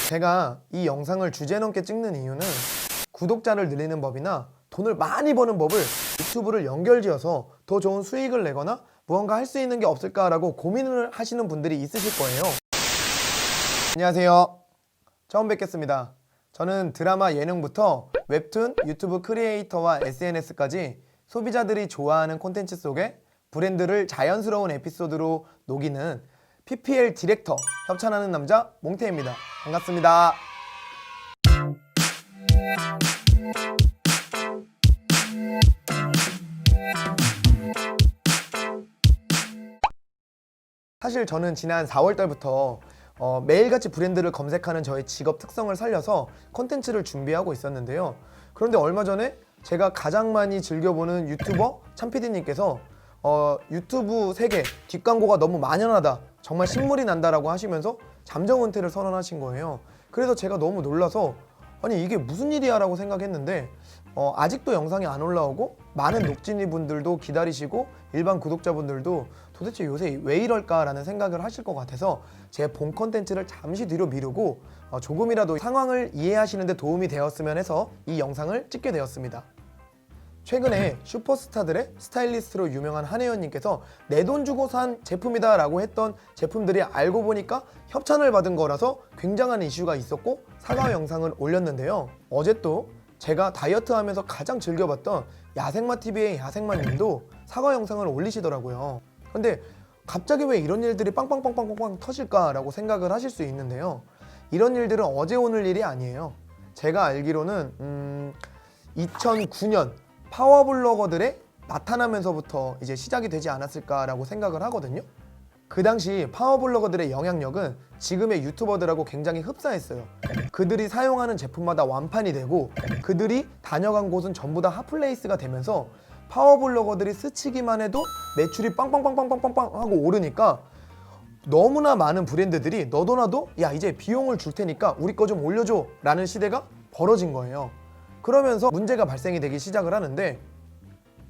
제가 이 영상을 주제 넘게 찍는 이유는 구독자를 늘리는 법이나 돈을 많이 버는 법을 유튜브를 연결지어서 더 좋은 수익을 내거나 무언가 할 수 있는 게 없을까라고 고민을 하시는 분들이 있으실 거예요. 안녕하세요. 처음 뵙겠습니다. 저는 드라마 예능부터 웹툰, 유튜브 크리에이터와 SNS까지 소비자들이 좋아하는 콘텐츠 속에 브랜드를 자연스러운 에피소드로 녹이는 PPL 디렉터 협찬하는 남자 몽태입니다. 반갑습니다. 사실 저는 지난 4월달부터 매일같이 브랜드를 검색하는 저의 직업 특성을 살려서 콘텐츠를 준비하고 있었는데요. 그런데 얼마 전에 제가 가장 많이 즐겨보는 유튜버 참PD님께서 유튜브 세계 뒷광고가 너무 만연하다, 정말 신물이 난다라고 하시면서 잠정 은퇴를 선언하신 거예요. 그래서 제가 너무 놀라서 아니 이게 무슨 일이야 라고 생각했는데 아직도 영상이 안 올라오고 많은 녹진이 분들도 기다리시고 일반 구독자분들도 도대체 요새 왜 이럴까 라는 생각을 하실 것 같아서 제 본 컨텐츠를 잠시 뒤로 미루고 조금이라도 상황을 이해하시는 데 도움이 되었으면 해서 이 영상을 찍게 되었습니다. 최근에 슈퍼스타들의 스타일리스트로 유명한 한혜연님께서 내 돈 주고 산 제품이다 라고 했던 제품들이 알고 보니까 협찬을 받은 거라서 굉장한 이슈가 있었고 사과 영상을 올렸는데요. 어제 또 제가 다이어트 하면서 가장 즐겨봤던 야생마TV의 야생마님도 사과 영상을 올리시더라고요. 근데 갑자기 왜 이런 일들이 빵빵빵빵빵 터질까 라고 생각을 하실 수 있는데요. 이런 일들은 어제 오늘 일이 아니에요. 제가 알기로는 2009년 파워블로거들의 나타나면서부터 이제 시작이 되지 않았을까라고 생각을 하거든요. 그 당시 파워블로거들의 영향력은 지금의 유튜버들하고 굉장히 흡사했어요. 그들이 사용하는 제품마다 완판이 되고 그들이 다녀간 곳은 전부 다 핫플레이스가 되면서 파워블로거들이 스치기만 해도 매출이 빵빵빵빵빵빵 하고 오르니까 너무나 많은 브랜드들이 너도 나도 야 이제 비용을 줄 테니까 우리 거 좀 올려줘 라는 시대가 벌어진 거예요. 그러면서 문제가 발생이 되기 시작을 하는데,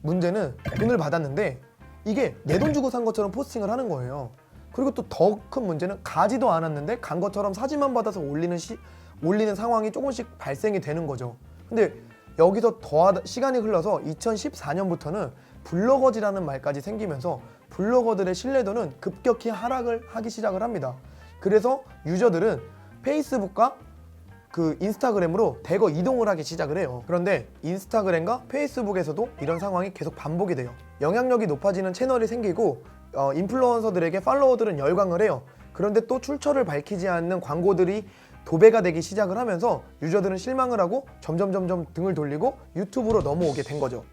문제는 돈을 받았는데 이게 내 돈 주고 산 것처럼 포스팅을 하는 거예요. 그리고 또 더 큰 문제는 가지도 않았는데 간 것처럼 사진만 받아서 올리는 상황이 조금씩 발생이 되는 거죠. 근데 여기서 시간이 흘러서 2014년부터는 블로거지라는 말까지 생기면서 블로거들의 신뢰도는 급격히 하락을 하기 시작을 합니다. 그래서 유저들은 페이스북과 그 인스타그램으로 대거 이동을 하기 시작을 해요. 그런데 인스타그램과 페이스북에서도 이런 상황이 계속 반복이 돼요. 영향력이 높아지는 채널이 생기고 인플루언서들에게 팔로워들은 열광을 해요. 그런데 또 출처를 밝히지 않는 광고들이 도배가 되기 시작을 하면서 유저들은 실망을 하고 점점 등을 돌리고 유튜브로 넘어오게 된 거죠.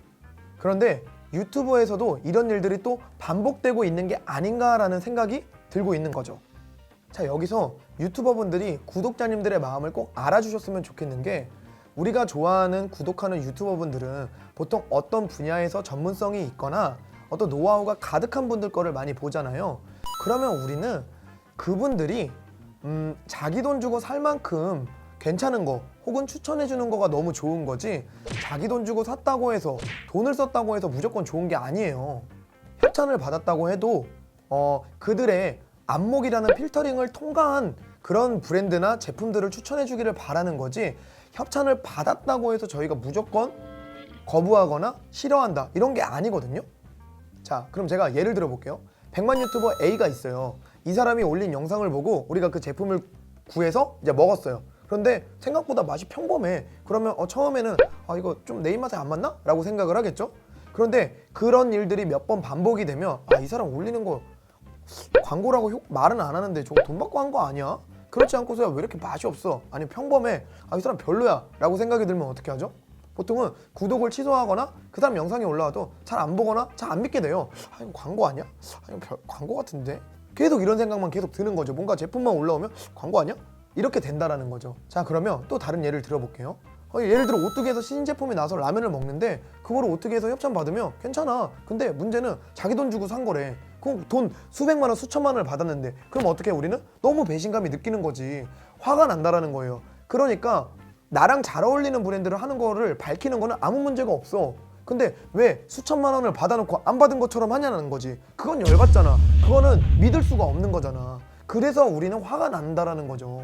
그런데 유튜브에서도 이런 일들이 또 반복되고 있는 게 아닌가라는 생각이 들고 있는 거죠. 자, 여기서 유튜버분들이 구독자님들의 마음을 꼭 알아주셨으면 좋겠는 게, 우리가 좋아하는 구독하는 유튜버분들은 보통 어떤 분야에서 전문성이 있거나 어떤 노하우가 가득한 분들 거를 많이 보잖아요. 그러면 우리는 그분들이 자기 돈 주고 살 만큼 괜찮은 거 혹은 추천해 주는 거가 너무 좋은 거지, 자기 돈 주고 샀다고 해서 돈을 썼다고 해서 무조건 좋은 게 아니에요. 협찬을 받았다고 해도 그들의 안목이라는 필터링을 통과한 그런 브랜드나 제품들을 추천해 주기를 바라는 거지, 협찬을 받았다고 해서 저희가 무조건 거부하거나 싫어한다 이런 게 아니거든요. 자, 그럼 제가 예를 들어 볼게요. 100만 유튜버 A가 있어요. 이 사람이 올린 영상을 보고 우리가 그 제품을 구해서 이제 먹었어요. 그런데 생각보다 맛이 평범해. 그러면 처음에는 이거 좀 내 입맛에 안 맞나? 라고 생각을 하겠죠. 그런데 그런 일들이 몇 번 반복이 되면 이 사람 올리는 거 광고라고 말은 안 하는데 저거 돈 받고 한 거 아니야? 그렇지 않고서야 왜 이렇게 맛이 없어? 아니 평범해. 이 사람 별로야 라고 생각이 들면 어떻게 하죠? 보통은 구독을 취소하거나 그 사람 영상이 올라와도 잘 안 보거나 잘 안 믿게 돼요. 이거 광고 아니야? 이거 광고 같은데? 계속 이런 생각만 계속 드는 거죠. 뭔가 제품만 올라오면 광고 아니야? 이렇게 된다라는 거죠. 자, 그러면 또 다른 예를 들어볼게요. 예를 들어 오뚜기에서 신제품이 나와서 라면을 먹는데 그거를 오뚜기에서 협찬 받으면 괜찮아. 근데 문제는 자기 돈 주고 산 거래. 그럼 돈 수백만 원 수천만 원을 받았는데 그럼 어떻게 우리는 너무 배신감이 느끼는 거지. 화가 난다라는 거예요. 그러니까 나랑 잘 어울리는 브랜드를 하는 거를 밝히는 거는 아무 문제가 없어. 근데 왜 수천만 원을 받아놓고 안 받은 것처럼 하냐는 거지. 그건 열받잖아. 그거는 믿을 수가 없는 거잖아. 그래서 우리는 화가 난다라는 거죠.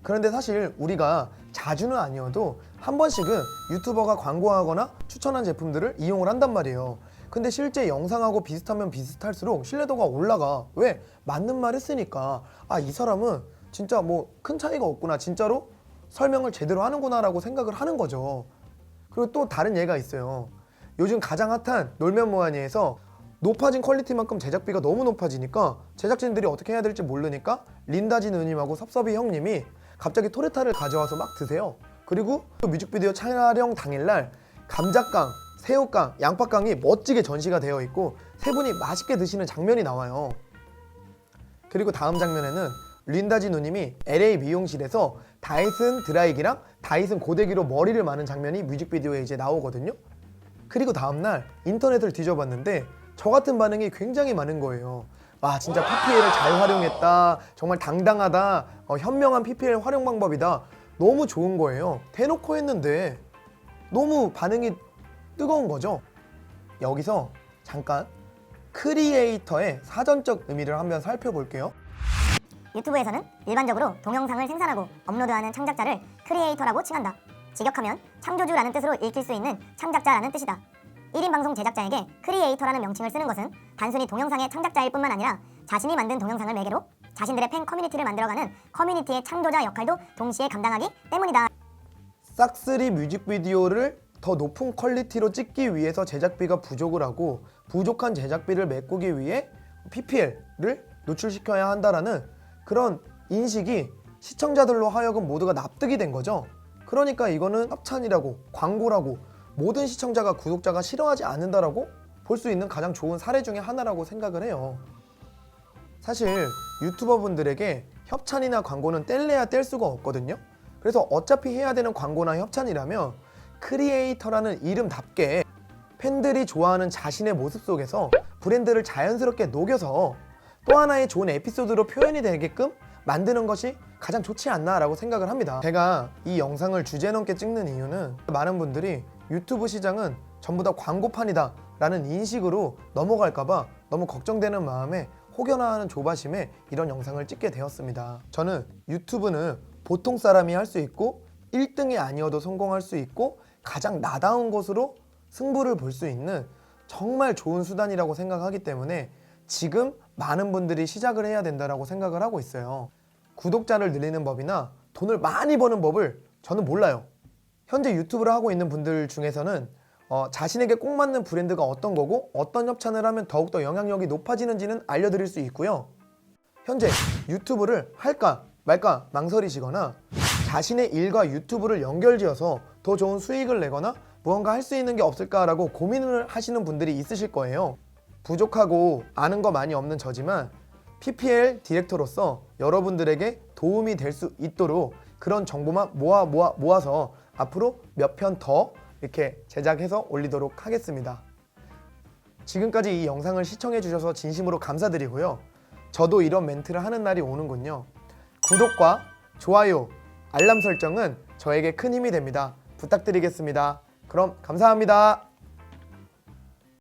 그런데 사실 우리가 자주는 아니어도 한 번씩은 유튜버가 광고하거나 추천한 제품들을 이용을 한단 말이에요. 근데 실제 영상하고 비슷하면 비슷할수록 신뢰도가 올라가. 왜? 맞는 말 했으니까. 아, 이 사람은 진짜 뭐 큰 차이가 없구나. 진짜로 설명을 제대로 하는구나 라고 생각을 하는 거죠. 그리고 또 다른 예가 있어요. 요즘 가장 핫한 놀면 뭐하니에서 높아진 퀄리티만큼 제작비가 너무 높아지니까 제작진들이 어떻게 해야 될지 모르니까 린다지 누님하고 섭섭이 형님이 갑자기 토레타를 가져와서 막 드세요. 그리고 또 뮤직비디오 촬영 당일날 감자깡, 새우깡, 양파깡이 멋지게 전시가 되어 있고 세 분이 맛있게 드시는 장면이 나와요. 그리고 다음 장면에는 린다지 누님이 LA 미용실에서 다이슨 드라이기랑 다이슨 고데기로 머리를 마는 장면이 뮤직비디오에 이제 나오거든요. 그리고 다음날 인터넷을 뒤져봤는데 저 같은 반응이 굉장히 많은 거예요. 와, 진짜 PPL을 잘 활용했다. 정말 당당하다. 현명한 PPL 활용 방법이다. 너무 좋은 거예요. 대놓고 했는데 너무 반응이 뜨거운 거죠. 여기서 잠깐 크리에이터의 사전적 의미를 한번 살펴볼게요. 유튜브에서는 일반적으로 동영상을 생산하고 업로드하는 창작자를 크리에이터라고 칭한다. 직역하면 창조주라는 뜻으로 읽힐 수 있는 창작자라는 뜻이다. 1인 방송 제작자에게 크리에이터라는 명칭을 쓰는 것은 단순히 동영상의 창작자일 뿐만 아니라 자신이 만든 동영상을 매개로 자신들의 팬 커뮤니티를 만들어가는 커뮤니티의 창조자 역할도 동시에 감당하기 때문이다. 싹쓸이 뮤직비디오를 더 높은 퀄리티로 찍기 위해서 제작비가 부족을 하고 부족한 제작비를 메꾸기 위해 PPL을 노출시켜야 한다라는 그런 인식이 시청자들로 하여금 모두가 납득이 된 거죠. 그러니까 이거는 협찬이라고 광고라고 모든 시청자가 구독자가 싫어하지 않는다라고 볼 수 있는 가장 좋은 사례 중에 하나라고 생각을 해요. 사실 유튜버분들에게 협찬이나 광고는 뗄래야 뗄 수가 없거든요. 그래서 어차피 해야 되는 광고나 협찬이라면 크리에이터라는 이름답게 팬들이 좋아하는 자신의 모습 속에서 브랜드를 자연스럽게 녹여서 또 하나의 좋은 에피소드로 표현이 되게끔 만드는 것이 가장 좋지 않나 라고 생각을 합니다. 제가 이 영상을 주제 넘게 찍는 이유는 많은 분들이 유튜브 시장은 전부 다 광고판이다 라는 인식으로 넘어갈까봐 너무 걱정되는 마음에 혹여나 하는 조바심에 이런 영상을 찍게 되었습니다. 저는 유튜브는 보통 사람이 할 수 있고 1등이 아니어도 성공할 수 있고 가장 나다운 것으로 승부를 볼 수 있는 정말 좋은 수단이라고 생각하기 때문에 지금 많은 분들이 시작을 해야 된다고 생각을 하고 있어요. 구독자를 늘리는 법이나 돈을 많이 버는 법을 저는 몰라요. 현재 유튜브를 하고 있는 분들 중에서는 자신에게 꼭 맞는 브랜드가 어떤 거고 어떤 협찬을 하면 더욱더 영향력이 높아지는지는 알려드릴 수 있고요. 현재 유튜브를 할까 말까 망설이시거나 자신의 일과 유튜브를 연결지어서 더 좋은 수익을 내거나 무언가 할 수 있는 게 없을까라고 고민을 하시는 분들이 있으실 거예요. 부족하고 아는 거 많이 없는 저지만 PPL 디렉터로서 여러분들에게 도움이 될 수 있도록 그런 정보만 모아서 앞으로 몇 편 더 이렇게 제작해서 올리도록 하겠습니다. 지금까지 이 영상을 시청해 주셔서 진심으로 감사드리고요. 저도 이런 멘트를 하는 날이 오는군요. 구독과 좋아요, 알람 설정은 저에게 큰 힘이 됩니다. 부탁드리겠습니다. 그럼 감사합니다.